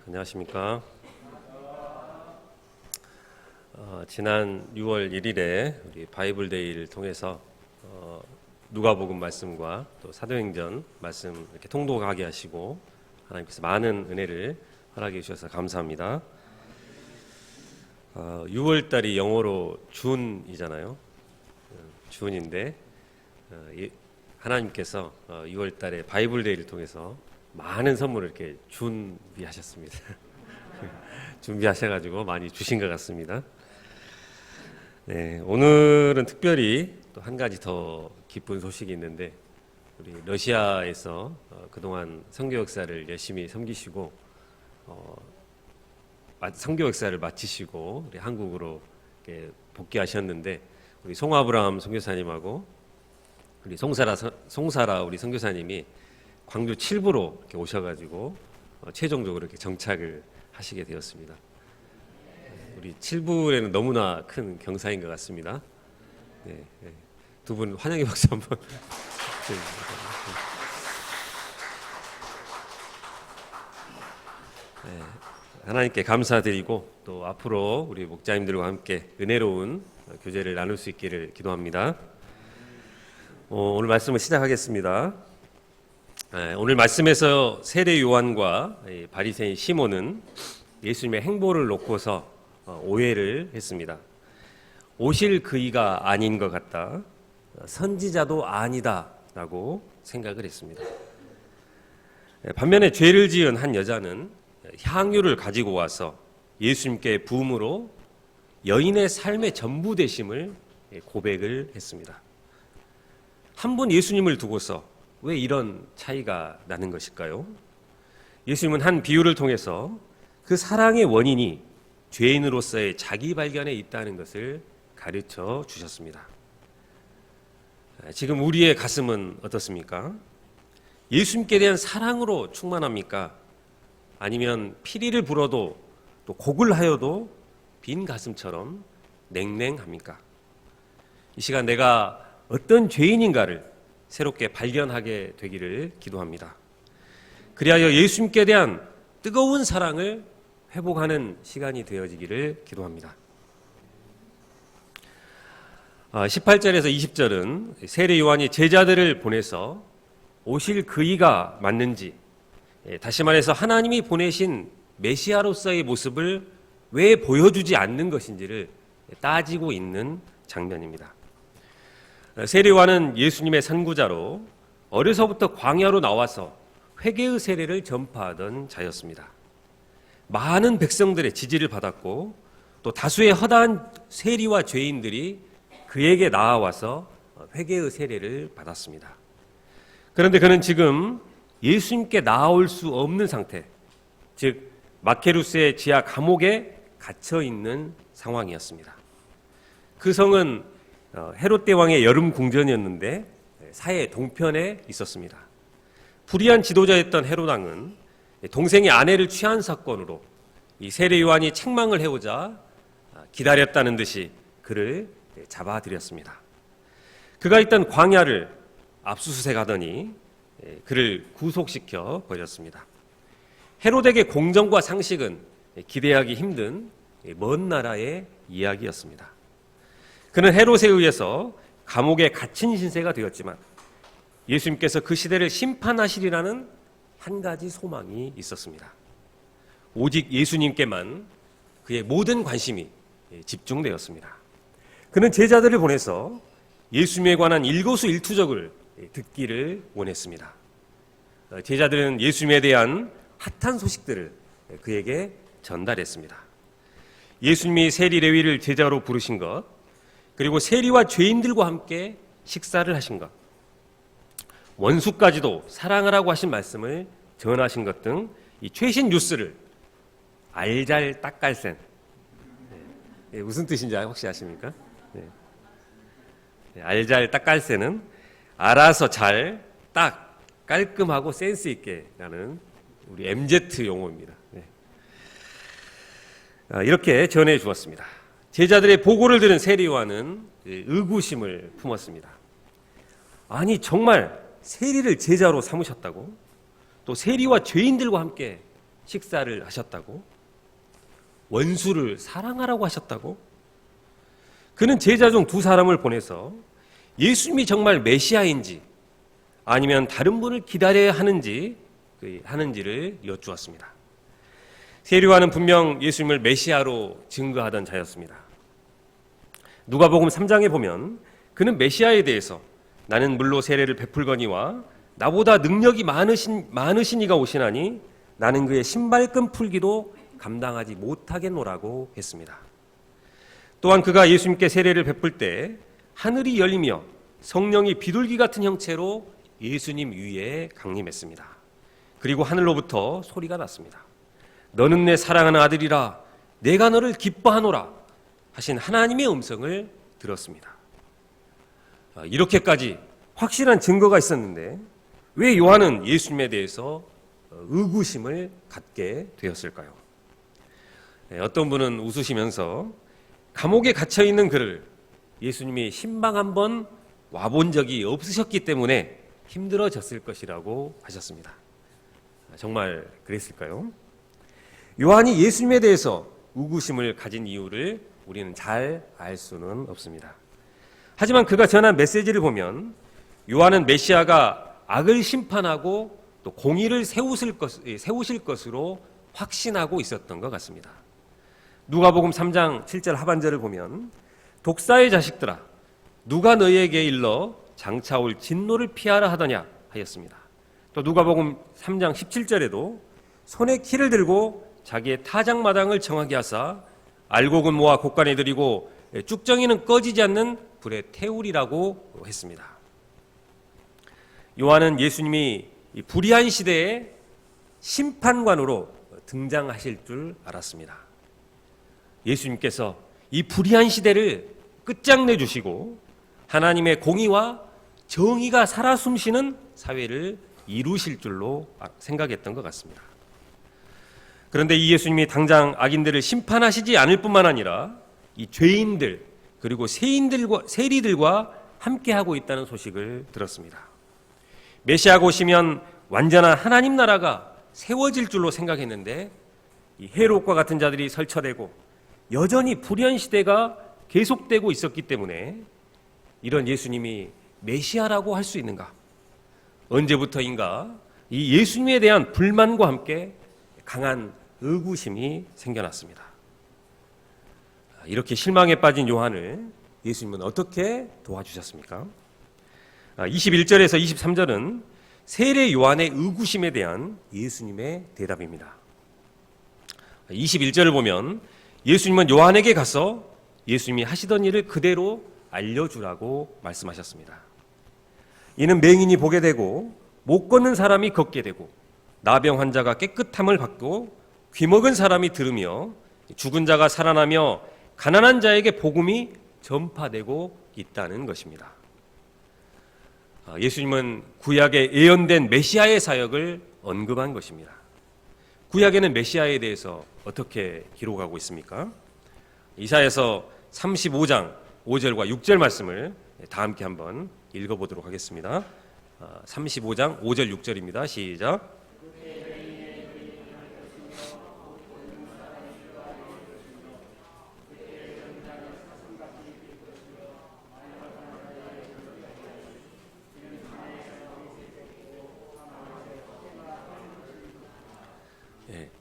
안녕하십니까. 지난 6월 1일에 우리 바이블데이를 통해서 누가복음 말씀과 또 사도행전 말씀 이렇게 통독하게 하시고 하나님께서 많은 은혜를 허락해 주셔서 감사합니다. 6월 달이 영어로 준이잖아요. 준인데 하나님께서 6월 달에 바이블데이를 통해서 많은 선물을 이렇게 준비하셨습니다. 준비하셔가지고 많이 주신 것 같습니다. 네, 오늘은 특별히 또 한 가지 더 기쁜 소식이 있는데 우리 러시아에서 그동안 선교 역사를 열심히 섬기시고 선교 역사를 마치시고 우리 한국으로 이렇게 복귀하셨는데 우리 송아브라함 선교사님하고 우리 송사라 우리 선교사님이 광주 7부로 이렇게 오셔가지고 최종적으로 이렇게 정착을 하시게 되었습니다. 우리 7부에는 너무나 큰 경사인 것 같습니다. 네, 네. 두 분 환영의 박수 한번. 네, 하나님께 감사드리고 또 앞으로 우리 목자님들과 함께 은혜로운 교제를 나눌 수 있기를 기도합니다. 오늘 말씀을 시작하겠습니다. 오늘 말씀에서 세례 요한과 바리새인 시몬은 예수님의 행보를 놓고서 오해를 했습니다. 오실 그이가 아닌 것 같다, 선지자도 아니다 라고 생각을 했습니다. 반면에 죄를 지은 한 여자는 향유를 가지고 와서 예수님께 부음으로 여인의 삶의 전부 되심을 고백을 했습니다. 한 분 예수님을 두고서 왜 이런 차이가 나는 것일까요? 예수님은 한 비유를 통해서 그 사랑의 원인이 죄인으로서의 자기 발견에 있다는 것을 가르쳐 주셨습니다. 지금 우리의 가슴은 어떻습니까? 예수님께 대한 사랑으로 충만합니까? 아니면 피리를 불어도 또 곡을 하여도 빈 가슴처럼 냉랭합니까? 이 시간 내가 어떤 죄인인가를 새롭게 발견하게 되기를 기도합니다. 그리하여 예수님께 대한 뜨거운 사랑을 회복하는 시간이 되어지기를 기도합니다. 18절에서 20절은 세례 요한이 제자들을 보내서 오실 그이가 맞는지, 다시 말해서 하나님이 보내신 메시아로서의 모습을 왜 보여주지 않는 것인지를 따지고 있는 장면입니다. 세례 요한은 예수님의 선구자로 어려서부터 광야로 나와서 회개의 세례를 전파하던 자였습니다. 많은 백성들의 지지를 받았고 또 다수의 허다한 세리와 죄인들이 그에게 나아와서 회개의 세례를 받았습니다. 그런데 그는 지금 예수님께 나아올 수 없는 상태, 즉 마케루스의 지하 감옥에 갇혀 있는 상황이었습니다. 그 성은 헤롯 대왕의 여름 궁전이었는데 사해 동편에 있었습니다. 불의한 지도자였던 헤롯 왕은 동생의 아내를 취한 사건으로 이 세례 요한이 책망을 해오자 기다렸다는 듯이 그를 잡아들였습니다. 그가 있던 광야를 압수수색하더니 그를 구속시켜 버렸습니다. 헤롯에게 공정과 상식은 기대하기 힘든 먼 나라의 이야기였습니다. 그는 헤롯에 의해서 감옥에 갇힌 신세가 되었지만 예수님께서 그 시대를 심판하시리라는 한 가지 소망이 있었습니다. 오직 예수님께만 그의 모든 관심이 집중되었습니다. 그는 제자들을 보내서 예수님에 관한 일거수일투족을 듣기를 원했습니다. 제자들은 예수님에 대한 핫한 소식들을 그에게 전달했습니다. 예수님이 세리 레위를 제자로 부르신 것, 그리고 세리와 죄인들과 함께 식사를 하신 것, 원수까지도 사랑하라고 하신 말씀을 전하신 것 등 이 최신 뉴스를 알잘딱깔센, 무슨 뜻인지 혹시 아십니까? 알잘딱깔센은 알아서 잘, 딱, 깔끔하고 센스 있게 라는 우리 MZ 용어입니다. 이렇게 전해 주었습니다. 제자들의 보고를 들은 세례 요한은 의구심을 품었습니다. 아니 정말 세리를 제자로 삼으셨다고? 또 세리와 죄인들과 함께 식사를 하셨다고? 원수를 사랑하라고 하셨다고? 그는 제자 중 두 사람을 보내서 예수님이 정말 메시아인지 아니면 다른 분을 기다려야 하는지를 여쭈었습니다. 세례요한은 분명 예수님을 메시아로 증거하던 자였습니다. 누가복음 3장에 보면 그는 메시아에 대해서 나는 물로 세례를 베풀거니와 나보다 능력이 많으신 이가 오시나니 나는 그의 신발끈 풀기도 감당하지 못하겠노라고 했습니다. 또한 그가 예수님께 세례를 베풀 때 하늘이 열리며 성령이 비둘기 같은 형체로 예수님 위에 강림했습니다. 그리고 하늘로부터 소리가 났습니다. 너는 내 사랑하는 아들이라 내가 너를 기뻐하노라 하신 하나님의 음성을 들었습니다. 이렇게까지 확실한 증거가 있었는데 왜 요한은 예수님에 대해서 의구심을 갖게 되었을까요? 어떤 분은 웃으시면서 감옥에 갇혀있는 그를 예수님이 신방 한번 와본 적이 없으셨기 때문에 힘들어졌을 것이라고 하셨습니다. 정말 그랬을까요? 요한이 예수님에 대해서 의구심을 가진 이유를 우리는 잘 알 수는 없습니다. 하지만 그가 전한 메시지를 보면 요한은 메시아가 악을 심판하고 또 공의를 세우실 것으로 확신하고 있었던 것 같습니다. 누가복음 3장 7절 하반절을 보면 독사의 자식들아 누가 너희에게 일러 장차올 진노를 피하라 하더냐 하였습니다. 또 누가복음 3장 17절에도 손에 키를 들고 자기의 타작마당을 정하게 하사 알곡은 모아 곳간에 들이고 쭉정이는 꺼지지 않는 불에 태우리라고 했습니다. 요한은 예수님이 불의한 시대의 심판관으로 등장하실 줄 알았습니다. 예수님께서 이 불의한 시대를 끝장내 주시고 하나님의 공의와 정의가 살아 숨쉬는 사회를 이루실 줄로 생각했던 것 같습니다. 그런데 이 예수님이 당장 악인들을 심판하시지 않을 뿐만 아니라 이 죄인들 그리고 세리들과 함께하고 있다는 소식을 들었습니다. 메시아가 오시면 완전한 하나님 나라가 세워질 줄로 생각했는데 이 헤롯과 같은 자들이 설쳐되고 여전히 불의한 시대가 계속되고 있었기 때문에 이런 예수님이 메시아라고 할 수 있는가? 언제부터인가 이 예수님에 대한 불만과 함께 강한 의구심이 생겨났습니다. 이렇게 실망에 빠진 요한을 예수님은 어떻게 도와주셨습니까? 21절에서 23절은 세례 요한의 의구심에 대한 예수님의 대답입니다. 21절을 보면 예수님은 요한에게 가서 예수님이 하시던 일을 그대로 알려주라고 말씀하셨습니다. 이는 맹인이 보게 되고 못 걷는 사람이 걷게 되고 나병 환자가 깨끗함을 받고 귀먹은 사람이 들으며 죽은 자가 살아나며 가난한 자에게 복음이 전파되고 있다는 것입니다. 예수님은 구약에 예언된 메시아의 사역을 언급한 것입니다. 구약에는 메시아에 대해서 어떻게 기록하고 있습니까? 이사야서 35장 5절과 6절 말씀을 다 함께 한번 읽어보도록 하겠습니다. 35장 5절 6절입니다. 시작.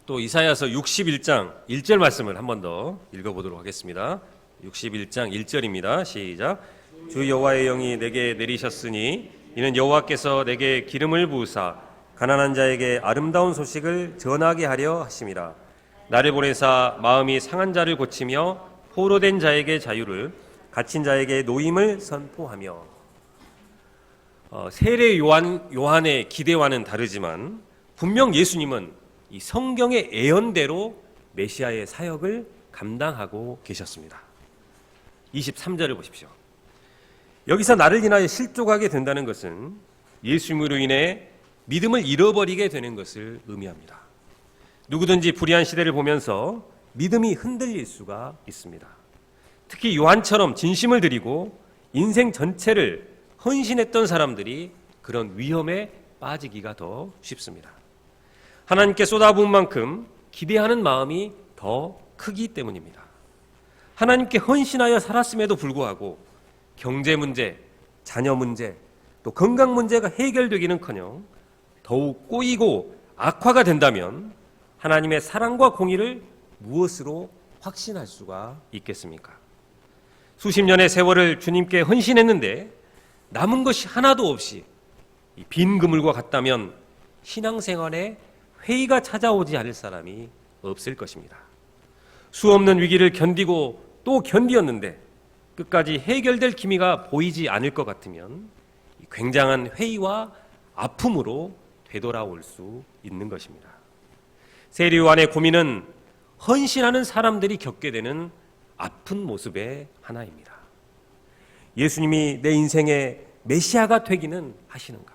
또 이사야서 61장 1절 말씀을 한 번 더 읽어보도록 하겠습니다. 61장 1절입니다. 시작. 주 여호와의 영이 내게 내리셨으니 이는 여호와께서 내게 기름을 부으사 가난한 자에게 아름다운 소식을 전하게 하려 하심이라. 나를 보내사 마음이 상한 자를 고치며 포로된 자에게 자유를 갇힌 자에게 노임을 선포하며. 세례 요한의 기대와는 다르지만 분명 예수님은 이 성경의 예언대로 메시아의 사역을 감당하고 계셨습니다. 23절을 보십시오. 여기서 나를 인하여 실족하게 된다는 것은 예수님으로 인해 믿음을 잃어버리게 되는 것을 의미합니다. 누구든지 불의한 시대를 보면서 믿음이 흔들릴 수가 있습니다. 특히 요한처럼 진심을 들이고 인생 전체를 헌신했던 사람들이 그런 위험에 빠지기가 더 쉽습니다. 하나님께 쏟아부은 만큼 기대하는 마음이 더 크기 때문입니다. 하나님께 헌신하여 살았음에도 불구하고 경제 문제, 자녀 문제, 또 건강 문제가 해결되기는커녕 더욱 꼬이고 악화가 된다면 하나님의 사랑과 공의를 무엇으로 확신할 수가 있겠습니까? 수십 년의 세월을 주님께 헌신했는데 남은 것이 하나도 없이 빈 그물과 같다면 신앙생활에 회의가 찾아오지 않을 사람이 없을 것입니다. 수없는 위기를 견디고 또 견디었는데 끝까지 해결될 기미가 보이지 않을 것 같으면 굉장한 회의와 아픔으로 되돌아올 수 있는 것입니다. 세리요한의 고민은 헌신하는 사람들이 겪게 되는 아픈 모습의 하나입니다. 예수님이 내 인생의 메시아가 되기는 하시는가?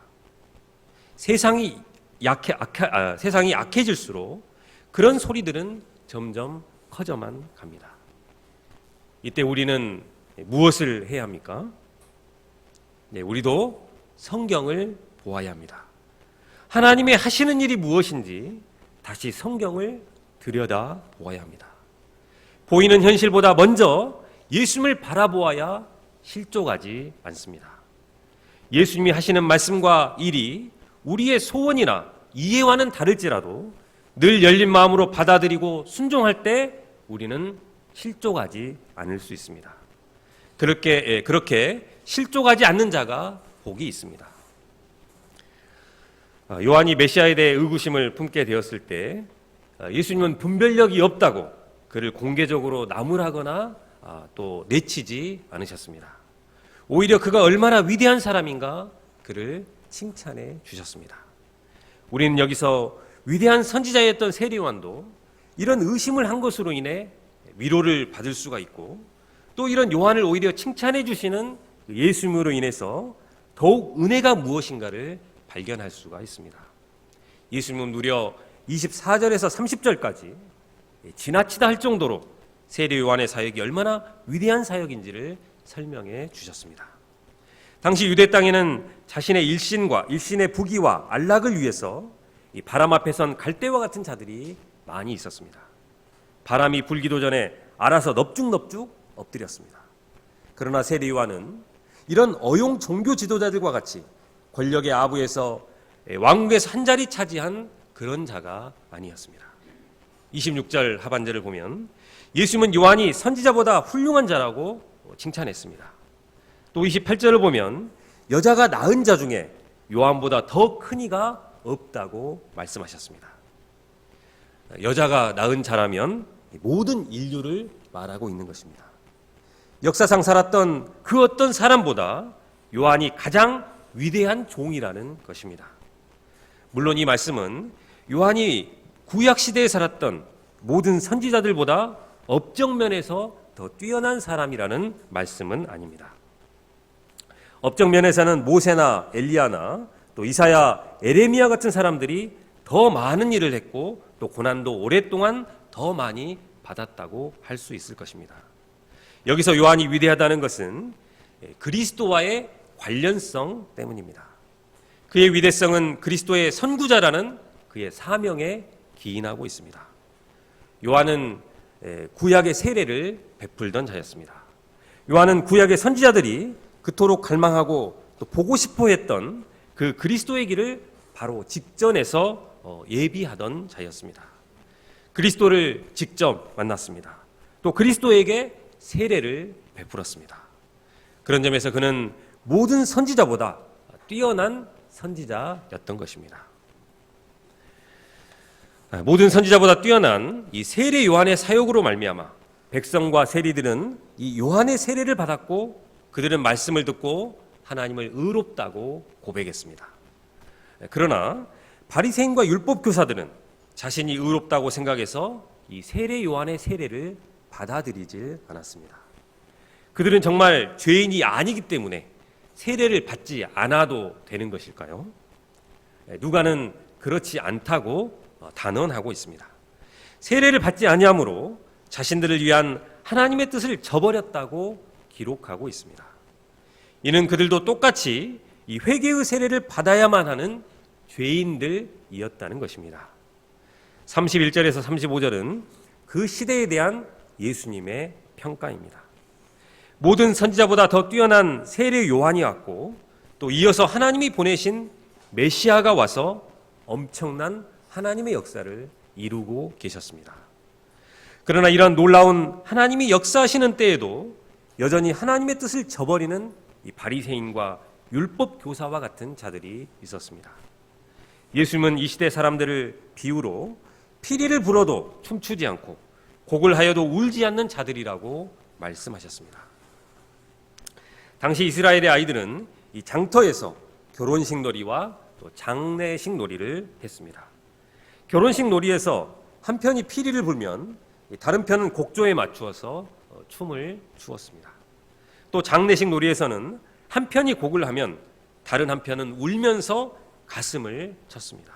세상이 약해질수록 그런 소리들은 점점 커져만 갑니다. 이때 우리는 무엇을 해야 합니까? 네, 우리도 성경을 보아야 합니다. 하나님의 하시는 일이 무엇인지 다시 성경을 들여다 보아야 합니다. 보이는 현실보다 먼저 예수님을 바라보아야 실족하지 않습니다. 예수님이 하시는 말씀과 일이 우리의 소원이나 이해와는 다를지라도 늘 열린 마음으로 받아들이고 순종할 때 우리는 실족하지 않을 수 있습니다. 그렇게 실족하지 않는 자가 복이 있습니다. 요한이 메시아에 대해 의구심을 품게 되었을 때 예수님은 분별력이 없다고 그를 공개적으로 나무라거나 또 내치지 않으셨습니다. 오히려 그가 얼마나 위대한 사람인가 그를 칭찬해 주셨습니다. 우리는 여기서 위대한 선지자였던 세리요한도 이런 의심을 한 것으로 인해 위로를 받을 수가 있고 또 이런 요한을 오히려 칭찬해 주시는 예수님으로 인해서 더욱 은혜가 무엇인가를 발견할 수가 있습니다. 예수님은 무려 24절에서 30절까지 지나치다 할 정도로 세례 요한의 사역이 얼마나 위대한 사역인지를 설명해 주셨습니다. 당시 유대 땅에는 자신의 일신의 부귀와 안락을 위해서 이 바람 앞에 선 갈대와 같은 자들이 많이 있었습니다. 바람이 불기도 전에 알아서 넙죽넙죽 엎드렸습니다. 그러나 세례 요한은 이런 어용 종교 지도자들과 같이 권력의 아부에서 왕국에서 한 자리 차지한 그런 자가 아니었습니다. 26절 하반절을 보면 예수님은 요한이 선지자보다 훌륭한 자라고 칭찬했습니다. 또 28절을 보면 여자가 낳은 자 중에 요한보다 더 큰 이가 없다고 말씀하셨습니다. 여자가 낳은 자라면 모든 인류를 말하고 있는 것입니다. 역사상 살았던 그 어떤 사람보다 요한이 가장 위대한 종이라는 것입니다. 물론 이 말씀은 요한이 구약시대에 살았던 모든 선지자들보다 업적 면에서 더 뛰어난 사람이라는 말씀은 아닙니다. 업적 면에서는 모세나 엘리야나 또 이사야, 에레미야 같은 사람들이 더 많은 일을 했고 또 고난도 오랫동안 더 많이 받았다고 할 수 있을 것입니다. 여기서 요한이 위대하다는 것은 그리스도와의 관련성 때문입니다. 그의 위대성은 그리스도의 선구자라는 그의 사명에 기인하고 있습니다. 요한은 구약의 세례를 베풀던 자였습니다. 요한은 구약의 선지자들이 그토록 갈망하고 또 보고 싶어 했던 그 그리스도의 길을 바로 직전에서 예비하던 자였습니다. 그리스도를 직접 만났습니다. 또 그리스도에게 세례를 베풀었습니다. 그런 점에서 그는 모든 선지자보다 뛰어난 선지자였던 것입니다. 모든 선지자보다 뛰어난 이 세례 요한의 사역으로 말미암아 백성과 세리들은 이 요한의 세례를 받았고 그들은 말씀을 듣고 하나님을 의롭다고 고백했습니다. 그러나 바리새인과 율법 교사들은 자신이 의롭다고 생각해서 이 세례 요한의 세례를 받아들이질 않았습니다. 그들은 정말 죄인이 아니기 때문에 세례를 받지 않아도 되는 것일까요? 누가는 그렇지 않다고 단언하고 있습니다. 세례를 받지 아니함으로 자신들을 위한 하나님의 뜻을 저버렸다고 기록하고 있습니다. 이는 그들도 똑같이 이 회개의 세례를 받아야만 하는 죄인들이었다는 것입니다. 31절에서 35절은 그 시대에 대한 예수님의 평가입니다. 모든 선지자보다 더 뛰어난 세례 요한이 왔고 또 이어서 하나님이 보내신 메시아가 와서 엄청난 하나님의 역사를 이루고 계셨습니다. 그러나 이런 놀라운 하나님이 역사하시는 때에도 여전히 하나님의 뜻을 저버리는 이 바리새인과 율법 교사와 같은 자들이 있었습니다. 예수님은 이 시대 사람들을 비유로 피리를 불어도 춤추지 않고 곡을 하여도 울지 않는 자들이라고 말씀하셨습니다. 당시 이스라엘의 아이들은 이 장터에서 결혼식 놀이와 또 장례식 놀이를 했습니다. 결혼식 놀이에서 한 편이 피리를 불면 다른 편은 곡조에 맞추어서 춤을 추었습니다. 또 장례식 놀이에서는 한 편이 곡을 하면 다른 한 편은 울면서 가슴을 쳤습니다.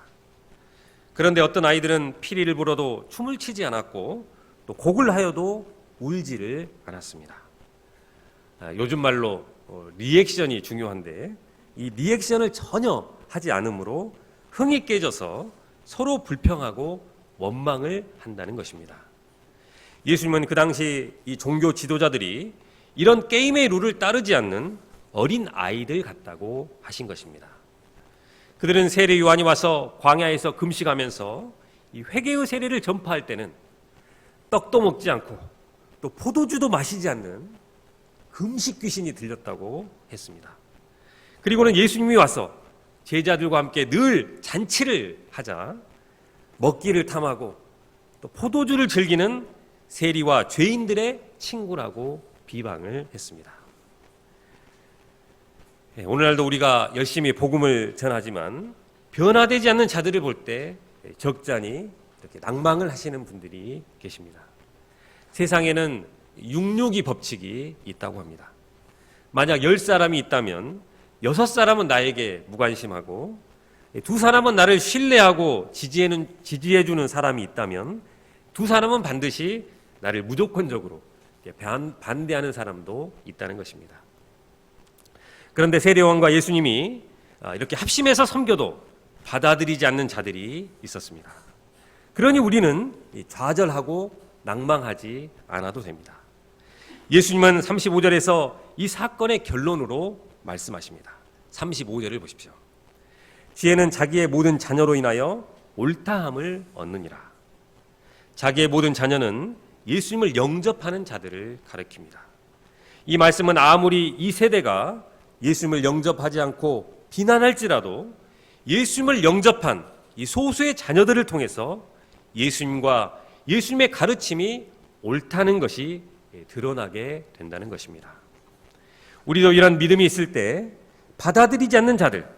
그런데 어떤 아이들은 피리를 불어도 춤을 추지 않았고 또 곡을 하여도 울지를 않았습니다. 요즘 말로 리액션이 중요한데 이 리액션을 전혀 하지 않으므로 흥이 깨져서 서로 불평하고 원망을 한다는 것입니다. 예수님은 그 당시 이 종교 지도자들이 이런 게임의 룰을 따르지 않는 어린 아이들 같다고 하신 것입니다. 그들은 세례 요한이 와서 광야에서 금식하면서 이 회개의 세례를 전파할 때는 떡도 먹지 않고 또 포도주도 마시지 않는 금식 귀신이 들렸다고 했습니다. 그리고는 예수님이 와서 제자들과 함께 늘 잔치를 하자 먹기를 탐하고 또 포도주를 즐기는 세리와 죄인들의 친구라고 비방을 했습니다. 오늘날도 우리가 열심히 복음을 전하지만 변화되지 않는 자들을 볼 때 적잖이 이렇게 낭망을 하시는 분들이 계십니다. 세상에는 662 법칙이 있다고 합니다. 만약 10사람이 있다면 6사람은 나에게 무관심하고 2사람은 나를 신뢰하고 지지해주는 사람이 있다면 2사람은 반드시 나를 무조건적으로 반대하는 사람도 있다는 것입니다. 그런데 세례요한과 예수님이 이렇게 합심해서 섬겨도 받아들이지 않는 자들이 있었습니다. 그러니 우리는 좌절하고 낭망하지 않아도 됩니다. 예수님은 35절에서 이 사건의 결론으로 말씀하십니다. 35절을 보십시오. 지혜는 자기의 모든 자녀로 인하여 옳다함을 얻느니라. 자기의 모든 자녀는 예수님을 영접하는 자들을 가리킵니다. 이 말씀은 아무리 이 세대가 예수님을 영접하지 않고 비난할지라도 예수님을 영접한 이 소수의 자녀들을 통해서 예수님과 예수님의 가르침이 옳다는 것이 드러나게 된다는 것입니다. 우리도 이런 믿음이 있을 때 받아들이지 않는 자들,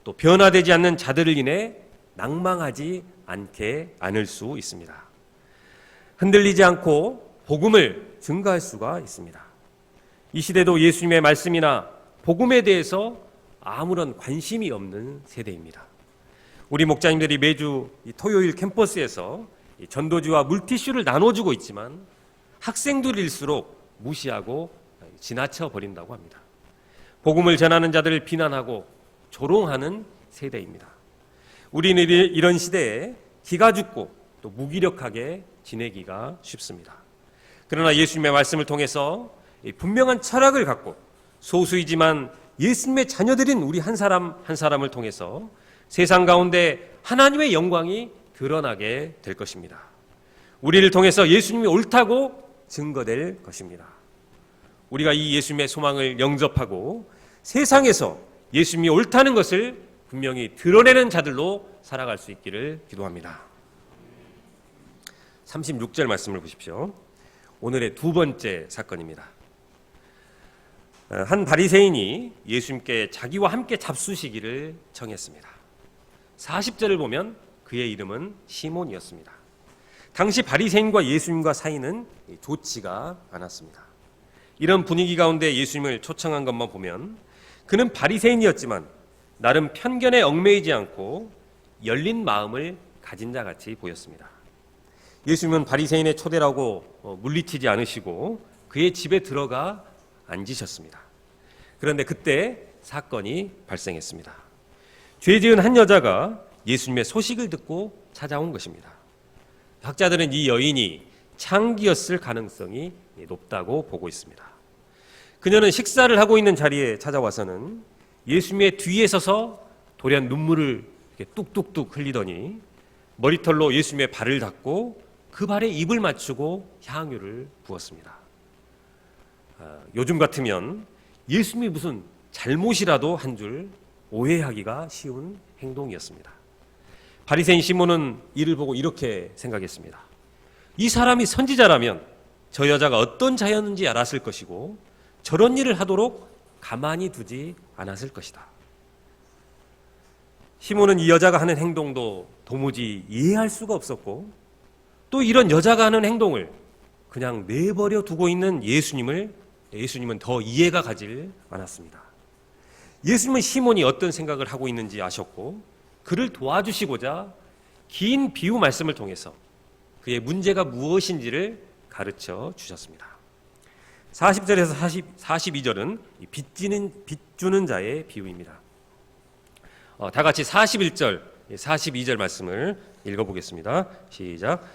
또 변화되지 않는 자들을 인해 낭망하지 않을 수 있습니다. 흔들리지 않고 복음을 증거할 수가 있습니다. 이 시대도 예수님의 말씀이나 복음에 대해서 아무런 관심이 없는 세대입니다. 우리 목자님들이 매주 토요일 캠퍼스에서 전도지와 물티슈를 나눠주고 있지만 학생들일수록 무시하고 지나쳐 버린다고 합니다. 복음을 전하는 자들을 비난하고 조롱하는 세대입니다. 우리는 이런 시대에 기가 죽고 또 무기력하게 지내기가 쉽습니다. 그러나 예수님의 말씀을 통해서 분명한 철학을 갖고 소수이지만 예수님의 자녀들인 우리 한 사람 한 사람을 통해서 세상 가운데 하나님의 영광이 드러나게 될 것입니다. 우리를 통해서 예수님이 옳다고 증거될 것입니다. 우리가 이 예수님의 소망을 영접하고 세상에서 예수님이 옳다는 것을 분명히 드러내는 자들로 살아갈 수 있기를 기도합니다. 36절 말씀을 보십시오. 오늘의 두 번째 사건입니다. 한 바리새인이 예수님께 자기와 함께 잡수시기를 청했습니다. 40절을 보면 그의 이름은 시몬이었습니다. 당시 바리새인과 예수님과 사이는 좋지가 않았습니다. 이런 분위기 가운데 예수님을 초청한 것만 보면 그는 바리새인이었지만 나름 편견에 얽매이지 않고 열린 마음을 가진 자 같이 보였습니다. 예수님은 바리새인의 초대라고 물리치지 않으시고 그의 집에 들어가 앉으셨습니다. 그런데 그때 사건이 발생했습니다. 죄 지은 한 여자가 예수님의 소식을 듣고 찾아온 것입니다. 학자들은 이 여인이 창기였을 가능성이 높다고 보고 있습니다. 그녀는 식사를 하고 있는 자리에 찾아와서는 예수님의 뒤에 서서 돌연 눈물을 이렇게 뚝뚝뚝 흘리더니 머리털로 예수님의 발을 닦고 그 발에 입을 맞추고 향유를 부었습니다. 요즘 같으면 예수님이 무슨 잘못이라도 한 줄 오해하기가 쉬운 행동이었습니다. 바리새인 시몬은 이를 보고 이렇게 생각했습니다. 이 사람이 선지자라면 저 여자가 어떤 자였는지 알았을 것이고 저런 일을 하도록 가만히 두지 않았을 것이다. 시몬은 이 여자가 하는 행동도 도무지 이해할 수가 없었고 또 이런 여자가 하는 행동을 그냥 내버려 두고 있는 예수님은 더 이해가 가질 않았습니다. 예수님은 시몬이 어떤 생각을 하고 있는지 아셨고 그를 도와주시고자 긴 비유 말씀을 통해서 그의 문제가 무엇인지를 가르쳐 주셨습니다. 40절에서 42절은 빚 주는 자의 비유입니다. 다 같이 41절, 42절 말씀을 읽어보겠습니다. 시작.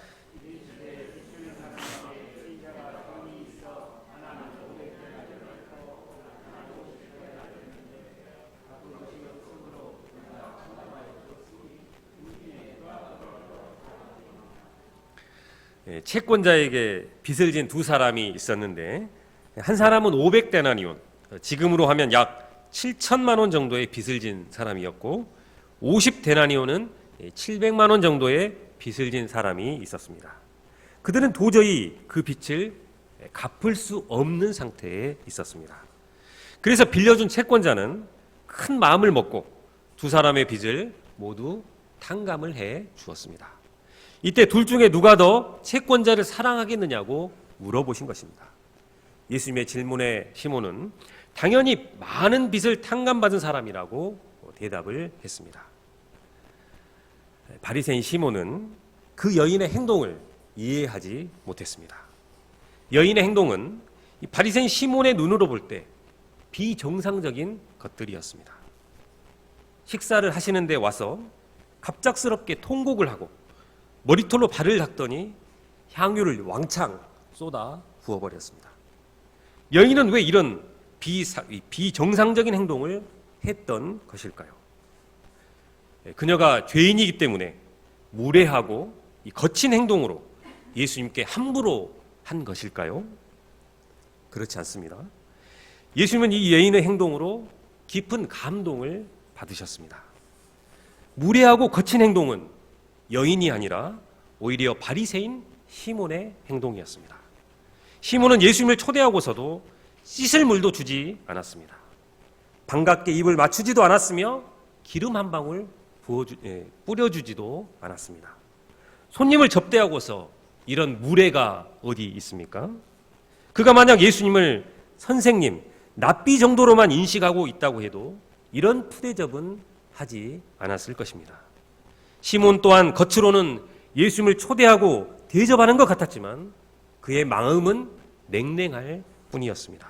채권자에게 빚을 진 두 사람이 있었는데 한 사람은 500데나리온, 지금으로 하면 약 7천만 원 정도의 빚을 진 사람이었고 50데나리온은 700만 원 정도의 빚을 진 사람이 있었습니다. 그들은 도저히 그 빚을 갚을 수 없는 상태에 있었습니다. 그래서 빌려준 채권자는 큰 마음을 먹고 두 사람의 빚을 모두 탕감을 해 주었습니다. 이때 둘 중에 누가 더 채권자를 사랑하겠느냐고 물어보신 것입니다. 예수님의 질문에 시몬은 당연히 많은 빚을 탕감받은 사람이라고 대답을 했습니다. 바리새인 시몬은 그 여인의 행동을 이해하지 못했습니다. 여인의 행동은 바리새인 시몬의 눈으로 볼 때 비정상적인 것들이었습니다. 식사를 하시는 데 와서 갑작스럽게 통곡을 하고 머리털로 발을 닦더니 향유를 왕창 쏟아 부어버렸습니다. 여인은 왜 이런 비정상적인 행동을 했던 것일까요? 그녀가 죄인이기 때문에 무례하고 거친 행동으로 예수님께 함부로 한 것일까요? 그렇지 않습니다. 예수님은 이 여인의 행동으로 깊은 감동을 받으셨습니다. 무례하고 거친 행동은 여인이 아니라 오히려 바리새인 시몬의 행동이었습니다. 시몬은 예수님을 초대하고서도 씻을 물도 주지 않았습니다. 반갑게 입을 맞추지도 않았으며 기름 한 방울 뿌려주지도 않았습니다. 손님을 접대하고서 이런 무례가 어디 있습니까? 그가 만약 예수님을 선생님, 랍비 정도로만 인식하고 있다고 해도 이런 푸대접은 하지 않았을 것입니다. 시몬 또한 겉으로는 예수님을 초대하고 대접하는 것 같았지만 그의 마음은 냉랭할 뿐이었습니다.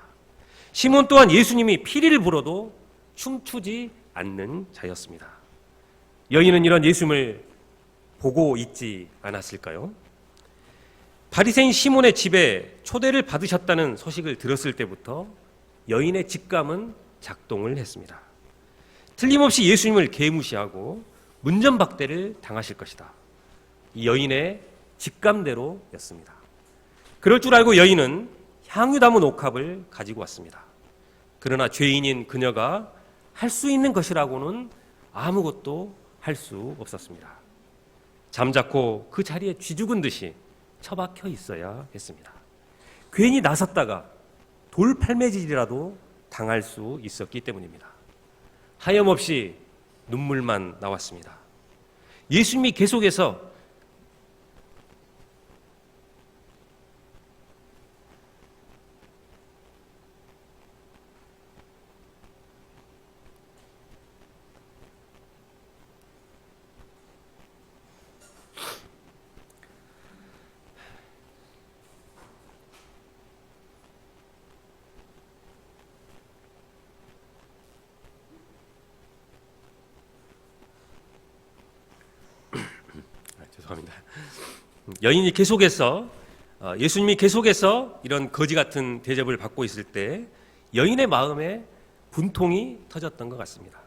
시몬 또한 예수님이 피리를 불어도 춤추지 않는 자였습니다. 여인은 이런 예수님을 보고 있지 않았을까요? 바리새인 시몬의 집에 초대를 받으셨다는 소식을 들었을 때부터 여인의 직감은 작동을 했습니다. 틀림없이 예수님을 개무시하고 문전박대를 당하실 것이다. 이 여인의 직감대로였습니다. 그럴 줄 알고 여인은 향유 담은 옥합을 가지고 왔습니다. 그러나 죄인인 그녀가 할 수 있는 것이라고는 아무것도 할 수 없었습니다. 잠자코 그 자리에 쥐죽은 듯이 처박혀 있어야 했습니다. 괜히 나섰다가 돌팔매질이라도 당할 수 있었기 때문입니다. 하염없이 눈물만 나왔습니다. 예수님이 계속해서 죄송합니다. 여인이 계속해서 예수님이 계속해서 이런 거지 같은 대접을 받고 있을 때 여인의 마음에 분통이 터졌던 것 같습니다.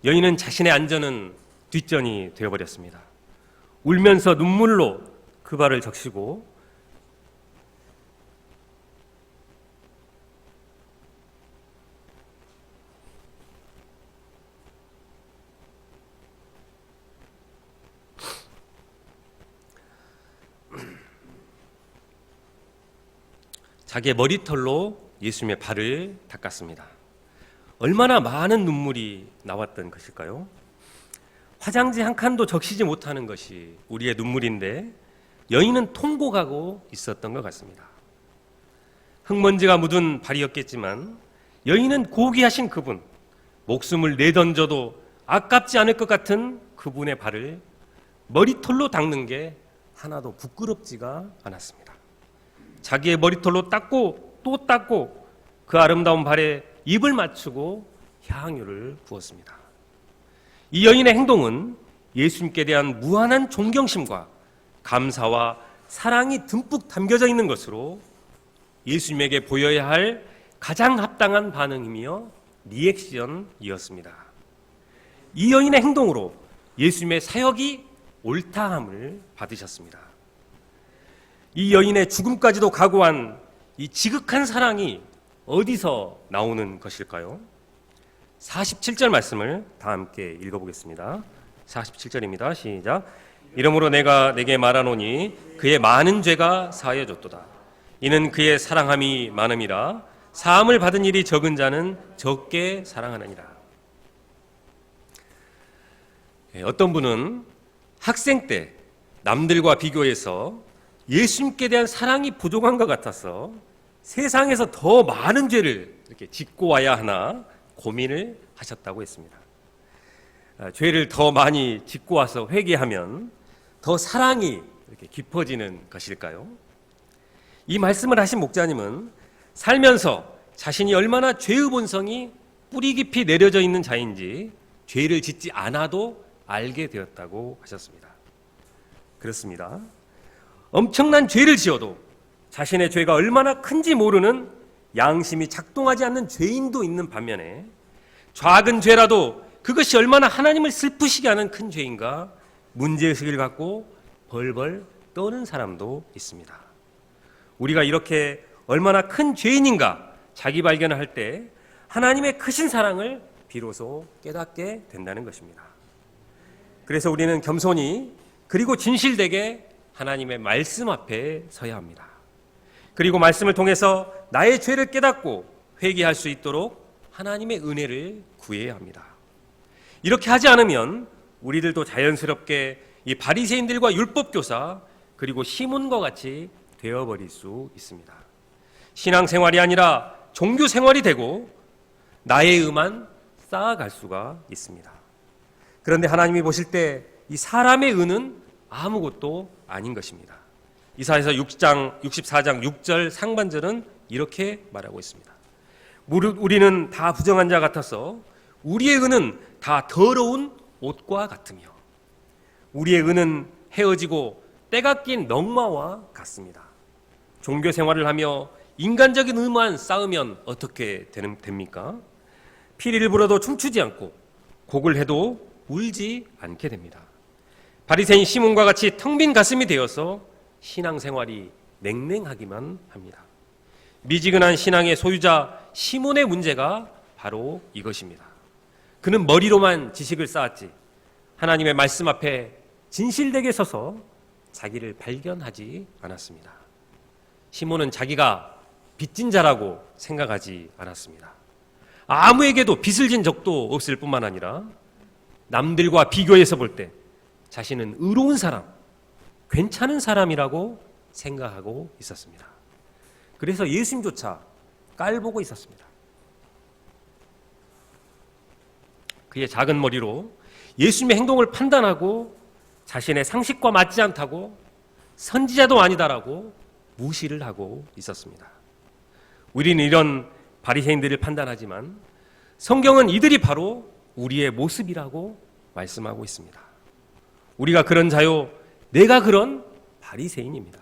여인은 자신의 안전은 뒷전이 되어버렸습니다. 울면서 눈물로 그 발을 적시고 자기의 머리털로 예수님의 발을 닦았습니다. 얼마나 많은 눈물이 나왔던 것일까요? 화장지 한 칸도 적시지 못하는 것이 우리의 눈물인데 여인은 통곡하고 있었던 것 같습니다. 흙먼지가 묻은 발이었겠지만 여인은 고귀하신 그분, 목숨을 내던져도 아깝지 않을 것 같은 그분의 발을 머리털로 닦는 게 하나도 부끄럽지가 않았습니다. 자기의 머리털로 닦고 또 닦고 그 아름다운 발에 입을 맞추고 향유를 부었습니다. 이 여인의 행동은 예수님께 대한 무한한 존경심과 감사와 사랑이 듬뿍 담겨져 있는 것으로 예수님에게 보여야 할 가장 합당한 반응이며 리액션이었습니다. 이 여인의 행동으로 예수님의 사역이 옳다함을 받으셨습니다. 이 여인의 죽음까지도 각오한 이 지극한 사랑이 어디서 나오는 것일까요? 47절 말씀을 다 함께 읽어보겠습니다. 47절입니다. 시작. 이러므로 내가 내게 말하노니 그의 많은 죄가 사하여졌도다. 이는 그의 사랑함이 많음이라. 사함을 받은 일이 적은 자는 적게 사랑하느니라. 어떤 분은 학생 때 남들과 비교해서 예수님께 대한 사랑이 부족한 것 같아서 세상에서 더 많은 죄를 이렇게 짓고 와야 하나 고민을 하셨다고 했습니다. 죄를 더 많이 짓고 와서 회개하면 더 사랑이 이렇게 깊어지는 것일까요? 이 말씀을 하신 목자님은 살면서 자신이 얼마나 죄의 본성이 뿌리 깊이 내려져 있는 자인지 죄를 짓지 않아도 알게 되었다고 하셨습니다. 그렇습니다. 엄청난 죄를 지어도 자신의 죄가 얼마나 큰지 모르는 양심이 작동하지 않는 죄인도 있는 반면에 작은 죄라도 그것이 얼마나 하나님을 슬프시게 하는 큰 죄인가 문제의식을 갖고 벌벌 떠는 사람도 있습니다. 우리가 이렇게 얼마나 큰 죄인인가 자기 발견을 할 때 하나님의 크신 사랑을 비로소 깨닫게 된다는 것입니다. 그래서 우리는 겸손히 그리고 진실되게 하나님의 말씀 앞에 서야 합니다. 그리고 말씀을 통해서 나의 죄를 깨닫고 회개할 수 있도록 하나님의 은혜를 구해야 합니다. 이렇게 하지 않으면 우리들도 자연스럽게 이 바리새인들과 율법교사 그리고 시몬과 같이 되어버릴 수 있습니다. 신앙생활이 아니라 종교생활이 되고 나의 의만 쌓아갈 수가 있습니다. 그런데 하나님이 보실 때 이 사람의 의는 아무것도 아닌 것입니다. 이사야서 64장 6절 상반절은 이렇게 말하고 있습니다. 우리는 다 부정한 자 같아서 우리의 의는 다 더러운 옷과 같으며 우리의 의는 헤어지고 때가 낀 넝마와 같습니다. 종교 생활을 하며 인간적인 의만 쌓으면 어떻게 됩니까? 피리를 불어도 춤추지 않고 곡을 해도 울지 않게 됩니다. 바리새인 시몬과 같이 텅 빈 가슴이 되어서 신앙생활이 냉랭하기만 합니다. 미지근한 신앙의 소유자 시몬의 문제가 바로 이것입니다. 그는 머리로만 지식을 쌓았지 하나님의 말씀 앞에 진실되게 서서 자기를 발견하지 않았습니다. 시몬은 자기가 빚진 자라고 생각하지 않았습니다. 아무에게도 빚을 진 적도 없을 뿐만 아니라 남들과 비교해서 볼 때 자신은 의로운 사람, 괜찮은 사람이라고 생각하고 있었습니다. 그래서 예수님조차 깔보고 있었습니다. 그의 작은 머리로 예수님의 행동을 판단하고 자신의 상식과 맞지 않다고 선지자도 아니다라고 무시를 하고 있었습니다. 우리는 이런 바리새인들을 판단하지만 성경은 이들이 바로 우리의 모습이라고 말씀하고 있습니다. 우리가 그런 자요, 내가 그런 바리새인입니다.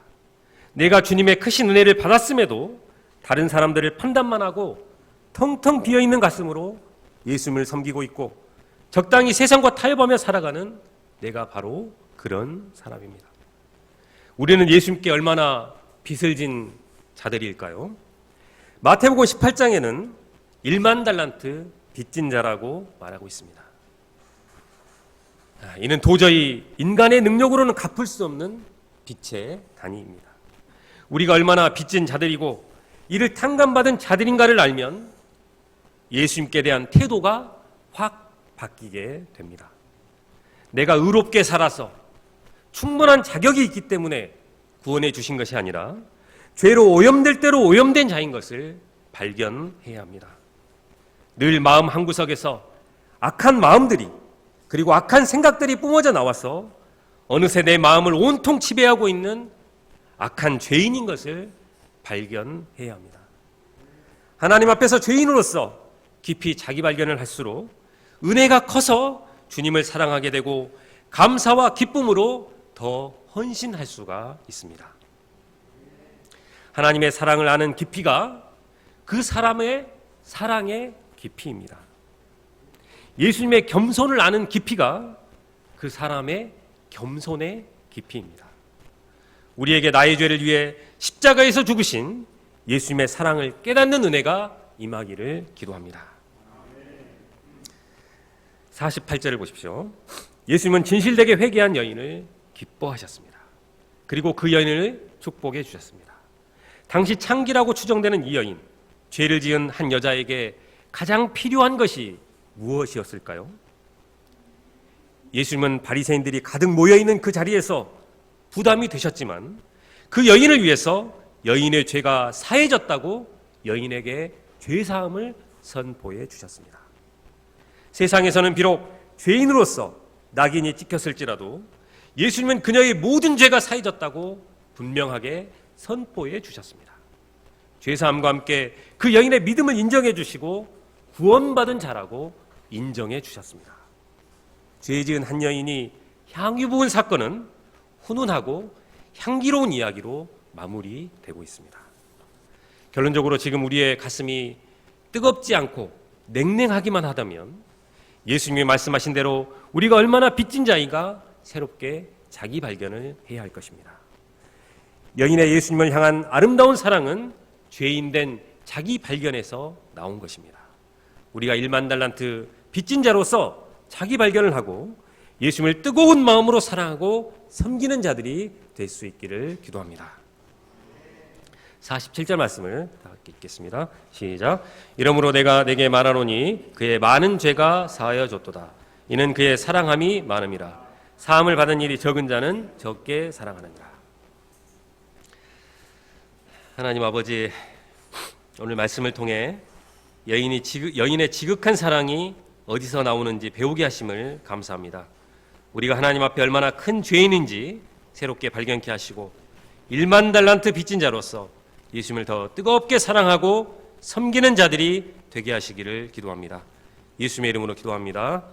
내가 주님의 크신 은혜를 받았음에도 다른 사람들을 판단만 하고 텅텅 비어있는 가슴으로 예수님을 섬기고 있고 적당히 세상과 타협하며 살아가는 내가 바로 그런 사람입니다. 우리는 예수님께 얼마나 빚을 진 자들일까요? 마태복음 18장에는 1만 달란트 빚진 자라고 말하고 있습니다. 이는 도저히 인간의 능력으로는 갚을 수 없는 빚의 단위입니다. 우리가 얼마나 빚진 자들이고 이를 탕감받은 자들인가를 알면 예수님께 대한 태도가 확 바뀌게 됩니다. 내가 의롭게 살아서 충분한 자격이 있기 때문에 구원해 주신 것이 아니라 죄로 오염될 대로 오염된 자인 것을 발견해야 합니다. 늘 마음 한구석에서 악한 마음들이 그리고 악한 생각들이 뿜어져 나와서 어느새 내 마음을 온통 지배하고 있는 악한 죄인인 것을 발견해야 합니다. 하나님 앞에서 죄인으로서 깊이 자기 발견을 할수록 은혜가 커서 주님을 사랑하게 되고 감사와 기쁨으로 더 헌신할 수가 있습니다. 하나님의 사랑을 아는 깊이가 그 사람의 사랑의 깊이입니다. 예수님의 겸손을 아는 깊이가 그 사람의 겸손의 깊이입니다. 우리에게 나의 죄를 위해 십자가에서 죽으신 예수님의 사랑을 깨닫는 은혜가 임하기를 기도합니다. 48절을 보십시오. 예수님은 진실되게 회개한 여인을 기뻐하셨습니다. 그리고 그 여인을 축복해 주셨습니다. 당시 창기라고 추정되는 이 여인, 죄를 지은 한 여자에게 가장 필요한 것이 무엇이었을까요? 예수님은 바리새인들이 가득 모여있는 그 자리에서 부담이 되셨지만 그 여인을 위해서 여인의 죄가 사해졌다고 여인에게 죄사함을 선포해 주셨습니다. 세상에서는 비록 죄인으로서 낙인이 찍혔을지라도 예수님은 그녀의 모든 죄가 사해졌다고 분명하게 선포해 주셨습니다. 죄사함과 함께 그 여인의 믿음을 인정해 주시고 구원받은 자라고 인정해 주셨습니다. 죄 지은 한 여인이 향유 부은 사건은 훈훈하고 향기로운 이야기로 마무리되고 있습니다. 결론적으로 지금 우리의 가슴이 뜨겁지 않고 냉랭하기만 하다면 예수님이 말씀하신 대로 우리가 얼마나 빚진 자인가 새롭게 자기 발견을 해야 할 것입니다. 여인의 예수님을 향한 아름다운 사랑은 죄인된 자기 발견에서 나온 것입니다. 우리가 1만 달란트 빚진 자로서 자기 발견을 하고 예수님을 뜨거운 마음으로 사랑하고 섬기는 자들이 될 수 있기를 기도합니다. 47절 말씀을 다 읽겠습니다. 시작. 이러므로 내가 네게 말하노니 그의 많은 죄가 사하여 줬도다. 이는 그의 사랑함이 많음이라. 사함을 받은 일이 적은 자는 적게 사랑하느니라. 하나님 아버지, 오늘 말씀을 통해 여인의 지극한 사랑이 어디서 나오는지 배우게 하심을 감사합니다. 우리가 하나님 앞에 얼마나 큰 죄인인지 새롭게 발견케 하시고 1만 달란트 빚진 자로서 예수님을 더 뜨겁게 사랑하고 섬기는 자들이 되게 하시기를 기도합니다. 예수님의 이름으로 기도합니다.